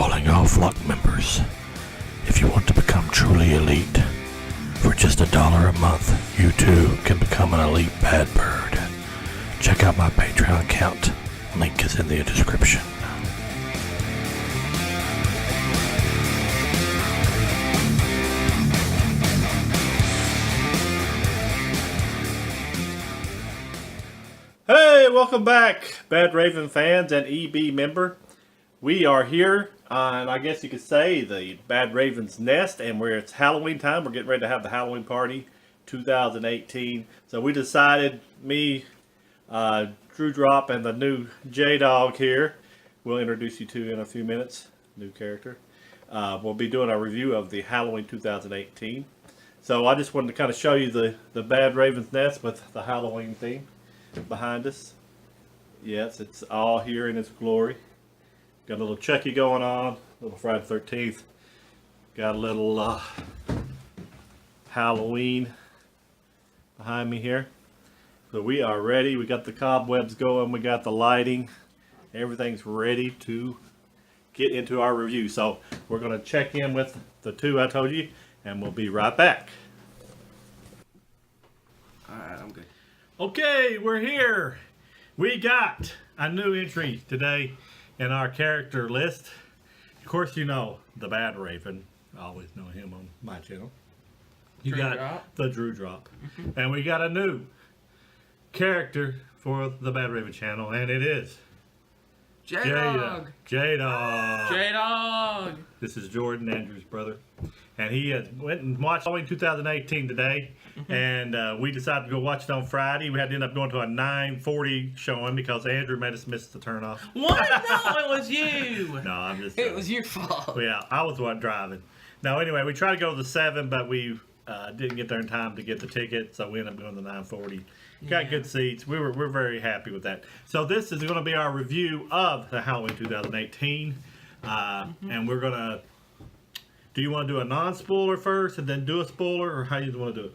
Calling all flock members. If you want to become truly elite, for just $1 a month, you too can become an elite bad bird. Check out my Patreon account. Link is in the description. Hey, welcome back, Bad Raven fans and EB member. We are here on, I guess you could say, the Bad Raven's Nest, and it's Halloween time. We're getting ready to have the Halloween party 2018. So we decided, me, Drew Drop, and the new J-Dog here, we'll introduce you to in a few minutes, new character. We'll be doing a review of the Halloween 2018. So I just wanted to kind of show you the Bad Raven's Nest with the Halloween theme behind us. Yes, it's all here in its glory. Got a little Chucky going on, a little Friday the 13th. Got a little Halloween behind me here. So we are ready. We got the cobwebs going. We got the lighting. Everything's ready to get into our review. So we're going to check in with the two I told you, and we'll be right back. Alright, I'm good. Okay, we're here. We got a new entry today in our character list. Of course, you know the Bad Raven. I always know him on my channel. You Drew got Drop. the Drew Drop. And we got a new character for the Bad Raven channel, and it is J-Dog. J-Dog. J-Dog. This is Jordan, Andrew's brother. And he went and watched Halloween 2018 today. And we decided to go watch it on Friday. We had to end up going to a 9:40 showing because Andrew made us miss the turnoff. What? No, it was you. No, I'm just It was your fault. Well, yeah, I was the one driving. No, anyway, we tried to go to the 7, but we didn't get there in time to get the ticket, so we ended up going to the 9:40. Got good seats. We're very happy with that. So this is going to be our review of the Halloween 2018, and we're going to. Do you want to do a non-spoiler first and then do a spoiler, or how you want to do it?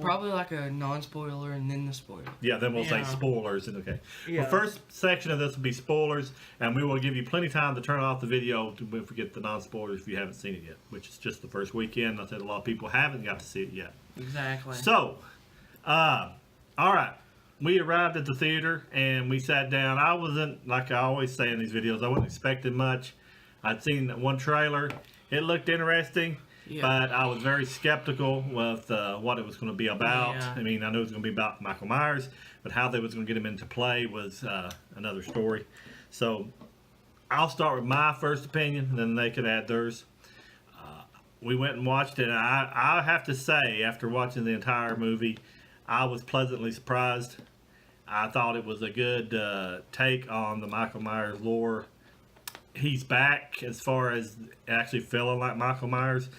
Probably like a non-spoiler and then the spoiler. Yeah, then we'll say Yeah. spoilers. And okay. Yeah. The first section of this will be spoilers, and we will give you plenty of time to turn off the video if we get the non-spoilers if you haven't seen it yet, which is just the first weekend. I said a lot of people haven't got to see it yet. Exactly. So, all right. We arrived at the theater, and we sat down. I wasn't, like I always say in these videos, I wasn't expecting much. I'd seen one trailer. It looked interesting. Yeah. But I was very skeptical with what it was going to be about. Yeah. I mean, I knew it was going to be about Michael Myers, but how they was going to get him into play was another story. So I'll start with my first opinion, and then they could add theirs. We went and watched it, and I have to say, after watching the entire movie, I was pleasantly surprised. I thought it was a good take on the Michael Myers lore. He's back as far as actually feeling like Michael Myers.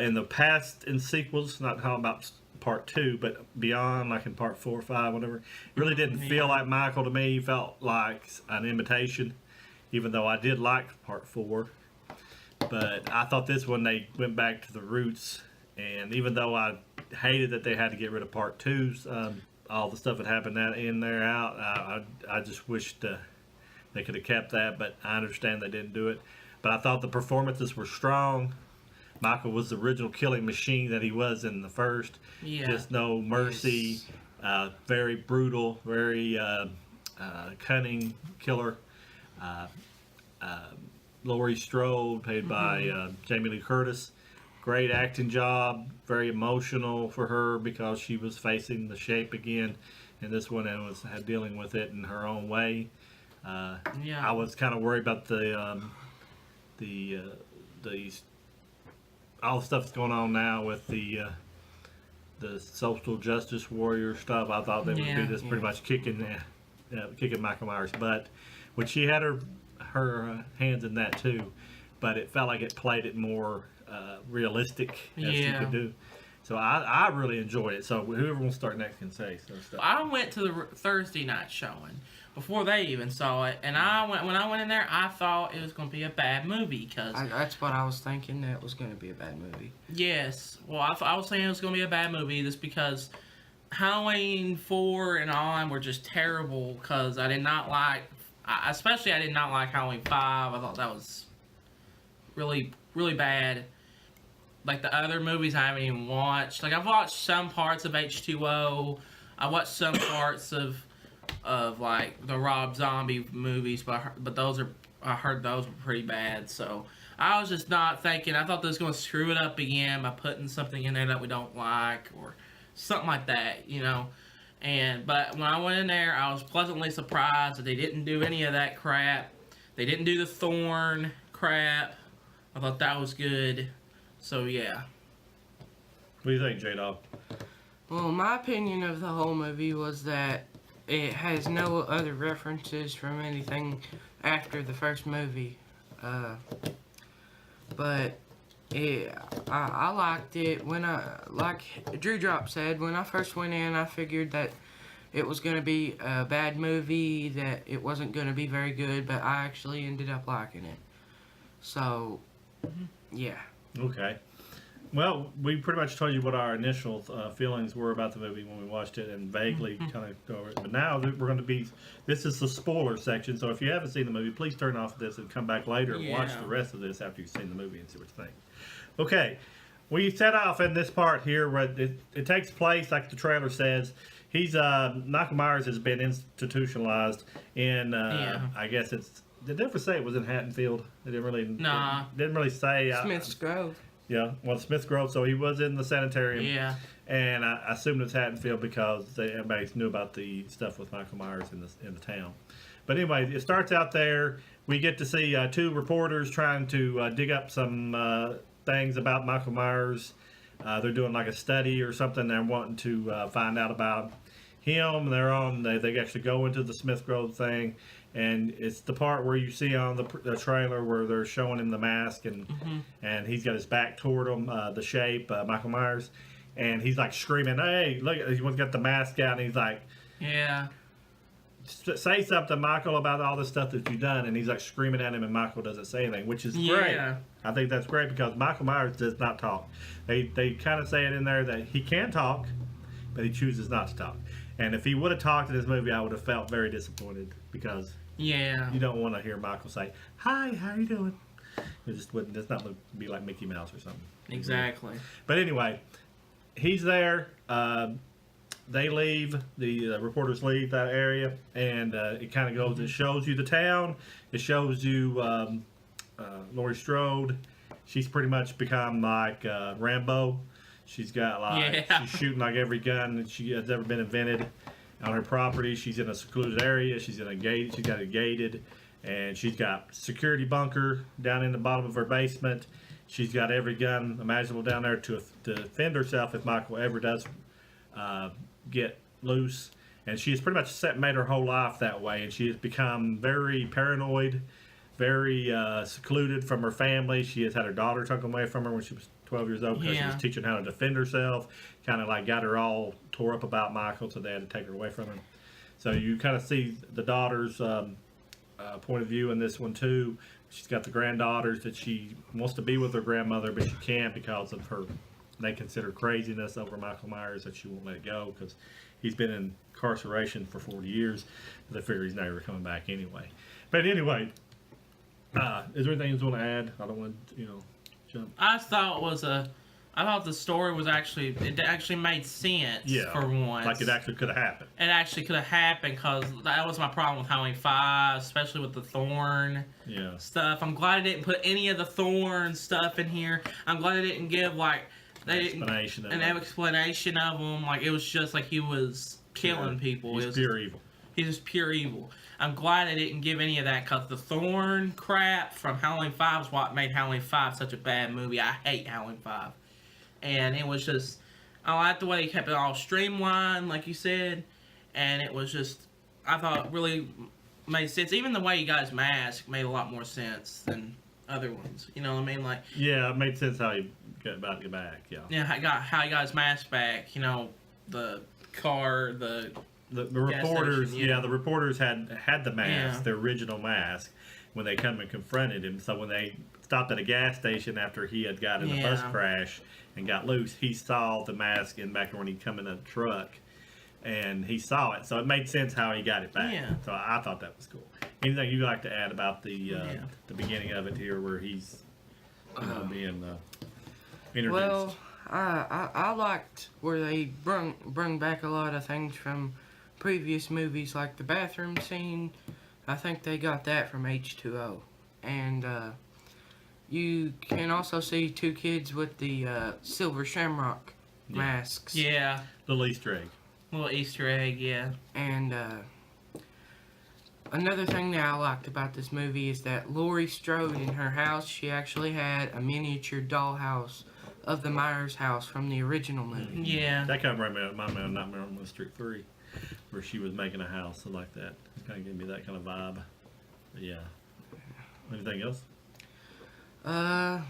In the past, in sequels, not talking about part 2, but beyond, like in part 4 or 5, whatever, it really didn't feel like Michael to me. He felt like an imitation, even though I did like part 4. But I thought this one, they went back to the roots, and even though I hated that they had to get rid of part 2's, all the stuff that happened in there out, I just wished they could have kept that, but I understand they didn't do it. But I thought the performances were strong. Michael was the original killing machine that he was in the first. Yeah. Just no mercy. Yes. Very brutal, very cunning killer. Laurie Strode, played by Jamie Lee Curtis. Great acting job. Very emotional for her because she was facing the shape again in this one and was dealing with it in her own way. Yeah. I was kind of worried about the all the stuff that's going on now with the social justice warrior stuff. I thought they would be just pretty much kicking Michael Myers' butt, which she had her hands in that too, but it felt like it played it more realistic as she could do. So I really enjoyed it. So whoever wants to start next can say some stuff. I went to the Thursday night showing before they even saw it, and when I went in there, I thought it was going to be a bad movie because That's what I was thinking, that it was going to be a bad movie. yes, well I was saying it was going to be a bad movie just because Halloween 4 and on were just terrible because I did not like Especially, I did not like Halloween 5. I thought that was really, really bad. Like the other movies I haven't even watched. Like I've watched some parts of H2O. I watched some parts of like the Rob Zombie movies, but those are, I heard those were pretty bad. So I was just not thinking. I thought they was going to screw it up again by putting something in there that we don't like or something like that, you know. But when I went in there, I was pleasantly surprised that they didn't do any of that crap. They didn't do the Thorn crap. I thought that was good. So yeah. What do you think, J-Dog? Well, my opinion of the whole movie was that it has no other references from anything after the first movie. But I liked it. Like Drew Drop said, when I first went in, I figured that it was going to be a bad movie, that it wasn't going to be very good, but I actually ended up liking it. So, yeah. Okay. Well, we pretty much told you what our initial feelings were about the movie when we watched it, and vaguely kind of go over it. But now we're going to be, this is the spoiler section, so if you haven't seen the movie, please turn off this and come back later and watch the rest of this after you've seen the movie and see what you think. Okay, we set off in this part here where it takes place, like the trailer says. Michael Myers has been institutionalized in, I guess it's, did they ever say it was in Haddonfield? They didn't really, didn't really say. Smith's Grove. Yeah, well, Smith's Grove, so he was in the sanitarium. Yeah. And I assumed it's Haddonfield because everybody knew about the stuff with Michael Myers in the town. But anyway, it starts out there. We get to see two reporters trying to dig up some things about Michael Myers. They're doing like a study or something. They're wanting to find out about him. They actually go into the Smith Grove thing. And it's the part where you see on the trailer where they're showing him the mask, and he's got his back toward him, the shape, Michael Myers, and he's like screaming, "Hey, look!" He's got the mask out, and he's like, "Yeah, say something, Michael, about all the stuff that you've done." And he's like screaming at him, and Michael doesn't say anything, which is great. I think that's great because Michael Myers does not talk. They kind of say it in there that he can talk, but he chooses not to talk. And if he would have talked in this movie, I would have felt very disappointed because you don't want to hear Michael say, "Hi, how you doing?" It just wouldn't. It's not be like Mickey Mouse or something. Exactly. But anyway, he's there. They leave. The reporters leave that area, and it kind of goes. It shows you the town. It shows you Laurie Strode. She's pretty much become like Rambo. She's got like she's shooting like every gun that she has ever been invented on her property. She's in a secluded area. She's got it gated, and she's got security bunker down in the bottom of her basement. She's got every gun imaginable down there to defend herself if Michael ever does get loose. And she has pretty much made her whole life that way, and she has become very paranoid, very secluded from her family. She has had her daughter taken away from her when she was 12 years old because she was teaching how to defend herself. Kind of like got her all tore up about Michael, so they had to take her away from him. So you kind of see the daughter's point of view in this one too. She's got the granddaughters that she wants to be with her grandmother, but she can't because of her, they consider craziness over Michael Myers, that she won't let it go because he's been in incarceration for 40 years. They figure he's never coming back anyway. But anyway, is there anything you want to add? I don't want to, jump. I thought the story was it actually made sense for once. Like it actually could have happened. It actually could have happened because that was my problem with Halloween 5, especially with the Thorn stuff. I'm glad I didn't put any of the Thorn stuff in here. I'm glad I didn't give an explanation of them. Like it was just like he was killing people. He's pure evil. He's just pure evil. I'm glad I didn't give any of that because the Thorn crap from Halloween 5 is what made Halloween 5 such a bad movie. I hate Halloween 5. And it was just, I liked the way he kept it all streamlined, like you said. And it was just, I thought it really made sense. Even the way he got his mask made a lot more sense than other ones. You know what I mean? Like, yeah, it made sense how he got about to get back. Yeah, how he got his mask back. The car, the reporters, the reporters had the mask, the original mask, when they come and confronted him. So when they stopped at a gas station after he had got in a bus crash and got loose, he saw the mask back when he come in a truck and he saw it, so it made sense how he got it back. Yeah. So I thought that was cool. Anything you'd like to add about the beginning of it here, where he's being introduced? Well, I liked where they brung back a lot of things from previous movies, like the bathroom scene. I think they got that from H2O, and you can also see two kids with the silver shamrock masks. Yeah. Little Easter egg. Little Easter egg, yeah. And another thing that I liked about this movie is that Laurie Strode, in her house, she actually had a miniature dollhouse of the Myers house from the original movie. Yeah. That kind of reminded me of my Nightmare on Elm Street 3, where she was making a house like that. It kind of gave me that kind of vibe. But yeah. Anything else? No.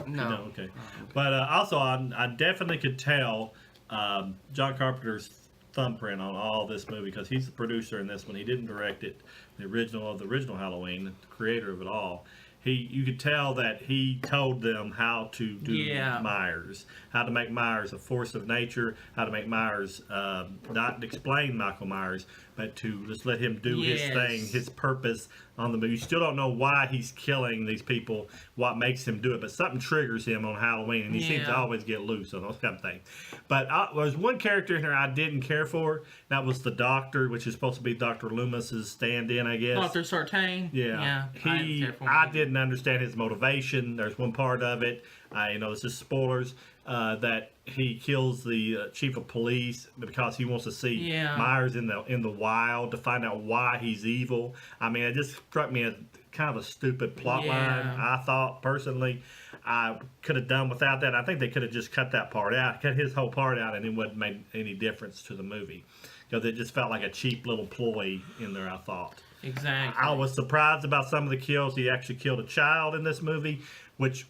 No, okay. But also, I definitely could tell John Carpenter's thumbprint on all this movie, because he's the producer in this one. He didn't direct it, the original Halloween, the creator of it all. You could tell that he told them how to do Myers, how to make Myers a force of nature, how to make Myers not explain Michael Myers, but to just let him do his thing, his purpose on the movie. You still don't know why he's killing these people, what makes him do it, but something triggers him on Halloween, and he seems to always get loose on those kind of things. But there's one character in here I didn't care for. That was the doctor, which is supposed to be Dr. Loomis's stand-in, I guess. Dr. Sartain. Yeah. I didn't understand his motivation. There's one part of it, this is spoilers, that he kills the chief of police because he wants to see Myers in the wild to find out why he's evil. I mean, it just struck me as kind of a stupid plot line. I thought personally, I could have done without that. I think they could have just cut that part out, cut his whole part out, and it wouldn't make any difference to the movie, because it just felt like a cheap little ploy in there, I thought. Exactly. I was surprised about some of the kills. He actually killed a child in this movie, which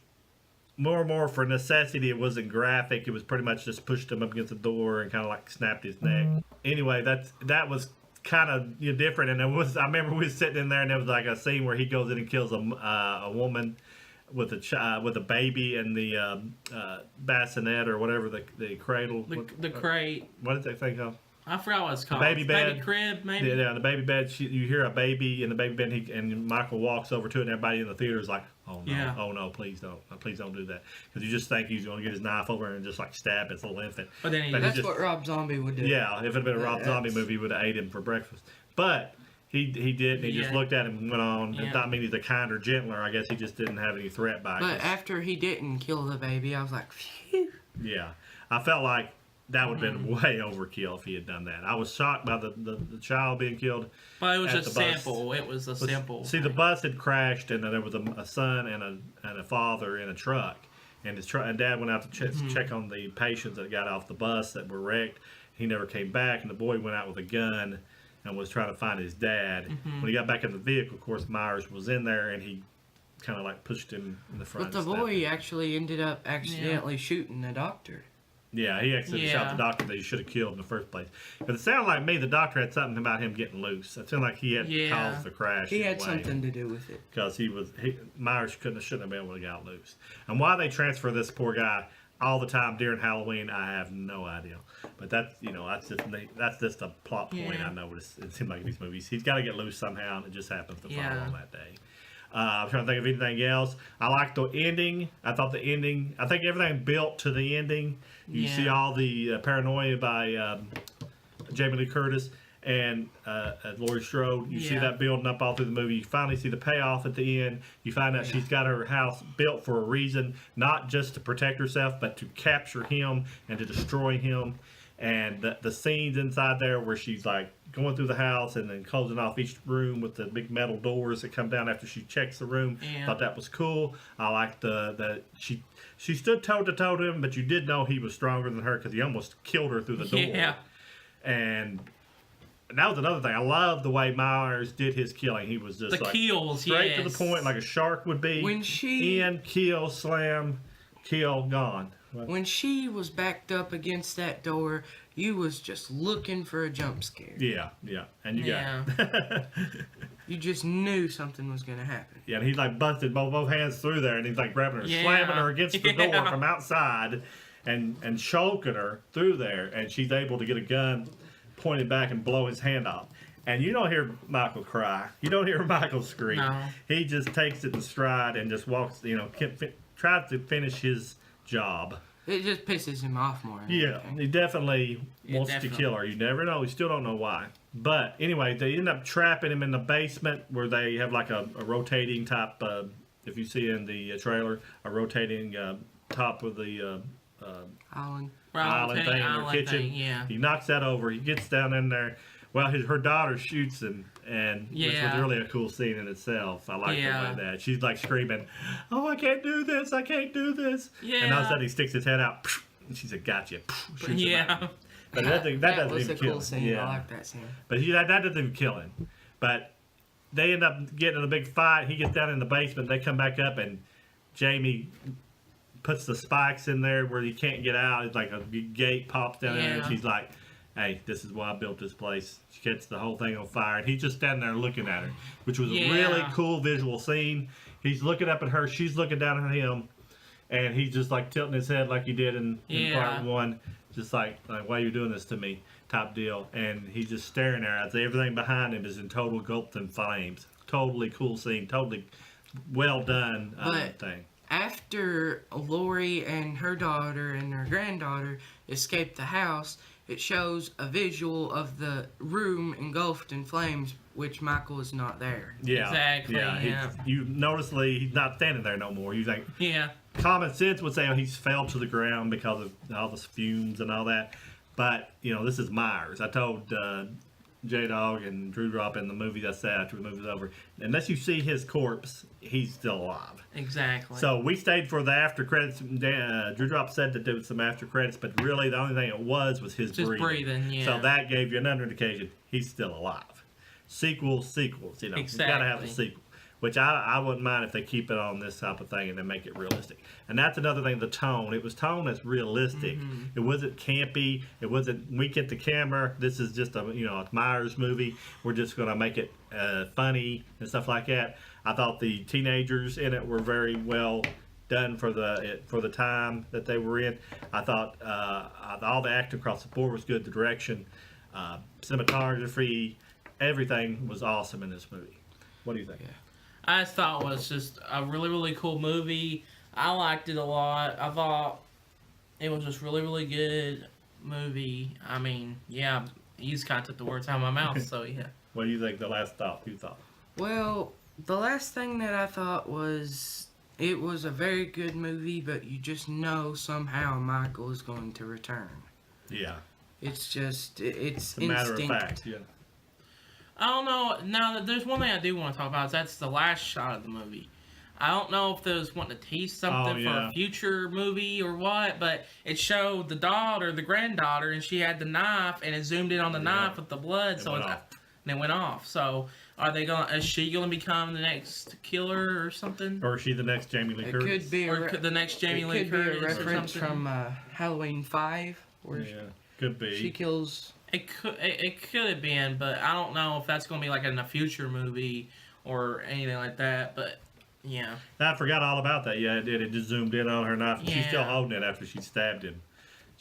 more and more for necessity. It wasn't graphic. It was pretty much just pushed him up against the door and kind of like snapped his neck. Anyway, that was kind of different. And I remember we was sitting in there, and there was like a scene where he goes in and kills a woman with a baby in the bassinet or whatever, the cradle. The crate. What did they think of? I forgot what it's called. Baby bed. Baby crib, maybe? Yeah, the baby bed. You hear a baby in the baby bed, and Michael walks over to it, and everybody in the theater is like, oh no, oh no, please don't do that. Because you just think he's going to get his knife over and just like stab his little infant. But then that's what Rob Zombie would do. Yeah, if it had been a Rob Zombie movie, he would have ate him for breakfast. But he didn't. He just looked at him and went on. Yeah. And thought maybe he's a kinder, gentler. I guess he just didn't have any threat by it. But after he didn't kill the baby, I was like, phew. Yeah, I felt like that would have been way overkill if he had done that. I was shocked by the child being killed. But it was just simple. It was a simple. See, the bus had crashed, and there was a son and a father in a truck. And and Dad went out to check on the patients that got off the bus that were wrecked. He never came back, and the boy went out with a gun and was trying to find his dad. When he got back in the vehicle, of course, Myers was in there, and he kind of like pushed him in the front. But the boy actually ended up accidentally shooting the doctor. Yeah, he accidentally shot the doctor that he should have killed in the first place. But it sounded like the doctor had something about him getting loose. It sounded like he had caused the crash. He had something to do with it. Because Myers shouldn't have been able to get out loose. And why they transfer this poor guy all the time during Halloween, I have no idea. But that's just a plot point I noticed. It seemed like in these movies, he's got to get loose somehow, and it just happens to fall on that day. I'm trying to think of anything else. I like the ending. I think everything built to the ending. You see all the paranoia by Jamie Lee Curtis and Laurie Strode. You see that building up all through the movie. You finally see the payoff at the end. You find out she's got her house built for a reason, not just to protect herself, but to capture him and to destroy him. And the scenes inside there where she's like going through the house and then closing off each room with the big metal doors that come down after she checks the room. Thought that was cool. I liked that she stood toe to toe to him, but you did know he was stronger than her because he almost killed her through the door. Yeah. And that was another thing. I love the way Myers did his killing. He was just straight to the point, like a shark would be. When she in, kill, slam, kill, gone. When she was backed up against that door, you was just looking for a jump scare. Yeah, and you got it. You just knew something was going to happen. Yeah, and he's like busted both hands through there, and he's like grabbing her, slamming her against the door from outside, and choking her through there, and she's able to get a gun pointed back and blow his hand off. And you don't hear Michael cry. You don't hear Michael scream. No. He just takes it in stride and just walks, tries to finish his job. It just pisses him off more. than Yeah, anything. he definitely wants definitely. to kill her. You never know. You still don't know why. But anyway, they end up trapping him in the basement where they have like a rotating type, if you see in the trailer, a rotating top of the Island. island thing in her Island kitchen. thing, yeah. He knocks that over. He gets down in there. Well, her daughter shoots him, and which was Yeah. really a cool scene in itself. I like Yeah. the way that she's like screaming, "Oh, I can't do this! I can't do this!" And all of a Yeah. sudden he sticks his head out, and she said, "Gotcha!" Shoots him Yeah. out. But that doesn't was even a kill cool him. scene. Yeah. I like that scene. But that doesn't even kill him. But they end up getting in a big fight. He gets down in the basement. They come back up, and Jamie puts the spikes in there where he can't get out. It's like a gate pops down there, and Yeah. she's like, "Hey, this is why I built this place." She gets the whole thing on fire, and he's just standing there looking at her, which was a really Yeah. cool visual scene. He's looking up at her. She's looking down at him, and he's just like tilting his head like he did in Yeah. part one. Just like, why are you doing this to me type deal. And he's just staring there. I'd say everything behind him is in total gulped in flames. Totally cool scene. Totally well done But- thing. After Lori and her daughter and her granddaughter escape the house, it shows a visual of the room engulfed in flames, which Michael is not there. Yeah. Exactly, Yeah. yeah. You noticeably he's not standing there no more. He's like, Yeah. common sense would say he's fell to the ground because of all the fumes and all that. But, this is Myers. I told J-Dog and Drew Drop in the movie I said after the movie was over, unless you see his corpse, he's still alive. Exactly. So we stayed for the after credits. Drew Drop said that there was some after credits, but really the only thing it was his Just breathing, yeah. So that gave you another indication he's still alive. Sequels, you gotta have a Exactly. sequel. Which I wouldn't mind if they keep it on this type of thing and then make it realistic. And that's another thing, the tone. It was tone that's realistic. Mm-hmm. It wasn't campy. It wasn't, we get the camera. This is just a Myers movie. We're just going to make it funny and stuff like that. I thought the teenagers in it were very well done for the time that they were in. I thought all the acting across the board was good. The direction, cinematography, everything was awesome in this movie. What do you think? Yeah. I just thought it was just a really, really cool movie. I liked it a lot. I thought it was just really, really good movie. I mean, yeah, you just kind of took the words out of my mouth, so yeah. What do you think? The last thought you thought? Well, the last thing that I thought was it was a very good movie, but you just know somehow Michael is going to return. Yeah, It's just it's it's a matter of instinct. fact. Yeah. I don't know. Now, there's one thing I do want to talk about. Is that's the last shot of the movie. I don't know if they was wanting to tease something for yeah. a future movie or what, but it showed the granddaughter, and she had the knife, and it zoomed in on the knife with the blood, so went it's, off. and it went off. So, is she gonna become the next killer or something? Or is she the next Jamie Lee It Curtis? could be a Or could the next Jamie it Lee could be a Curtis or reference something? from Halloween 5, where Yeah, could be. she kills. It could have been, but I don't know if that's gonna be like in a future movie or anything like that. But yeah, I forgot all about that. Yeah, it did. It just zoomed in on her knife. She's still Yeah. holding it after she stabbed him.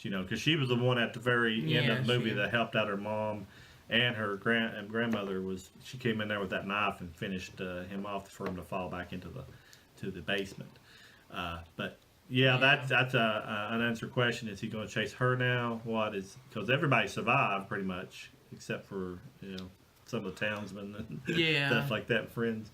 Because she was the one at the very end of the Yeah, movie she- that helped out her mom and her grandmother. She came in there with that knife and finished him off for him to fall back into the basement. But yeah, that's an unanswered question. Is he going to chase her now? Because everybody survived pretty much except for some of the townsmen and Yeah. stuff like that, friends.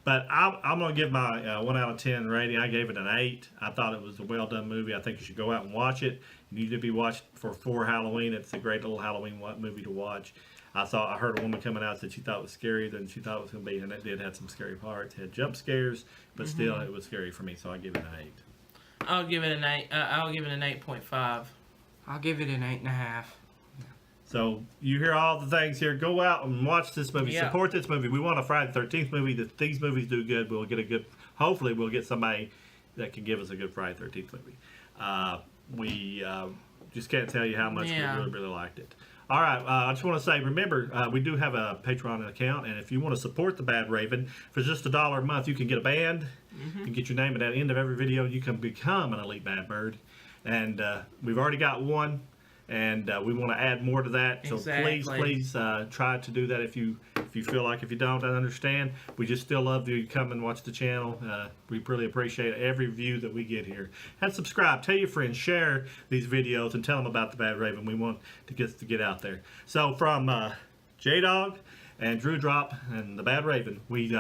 But I'm going to give my 1 out of 10 rating. I gave it an 8. I thought it was a well done movie. I think you should go out and watch it. You need to be watched for Halloween. It's a great little Halloween movie to watch. I heard a woman coming out that she thought it was scarier than she thought it was going to be, and it did have some scary parts. It had jump scares, but still it was scary for me, so I give it an 8. I'll give it an 8. I'll give it an 8.5. I'll give it an 8.5. So you hear all the things here. Go out and watch this movie. Yeah. Support this movie. We want a Friday the 13th movie. If these movies do good, we'll get hopefully we'll get somebody that can give us a good Friday the 13th movie. We just can't tell you how much Yeah. we really, really liked it. All right, I just want to say, remember, we do have a Patreon account, and if you want to support the Bad Raven, for just $1 a month, you can get a band. You can get your name at the end of every video. You can become an Elite Bad Bird. and we've already got one, and we want to add more to that. So Exactly. please try to do that if you feel like. If you don't, I understand. We just still love you. Come and watch the channel. We really appreciate every view that we get here. And subscribe. Tell your friends. Share these videos and tell them about the Bad Raven. We want to get out there. So from J-Dog and Drew Drop and the Bad Raven, we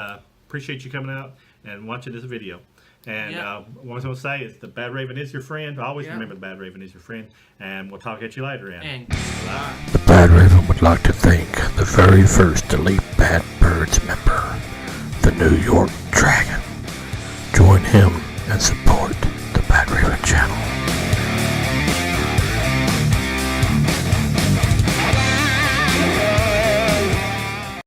appreciate you coming out and watching this video. And what I was going to say is the Bad Raven is your friend. Always remember the Bad Raven is your friend. And we'll talk at you later. And Bye. The Bad Raven would like to thank the very first Elite Bad Birds member, the New York Dragon. Join him and support the Bad Raven channel.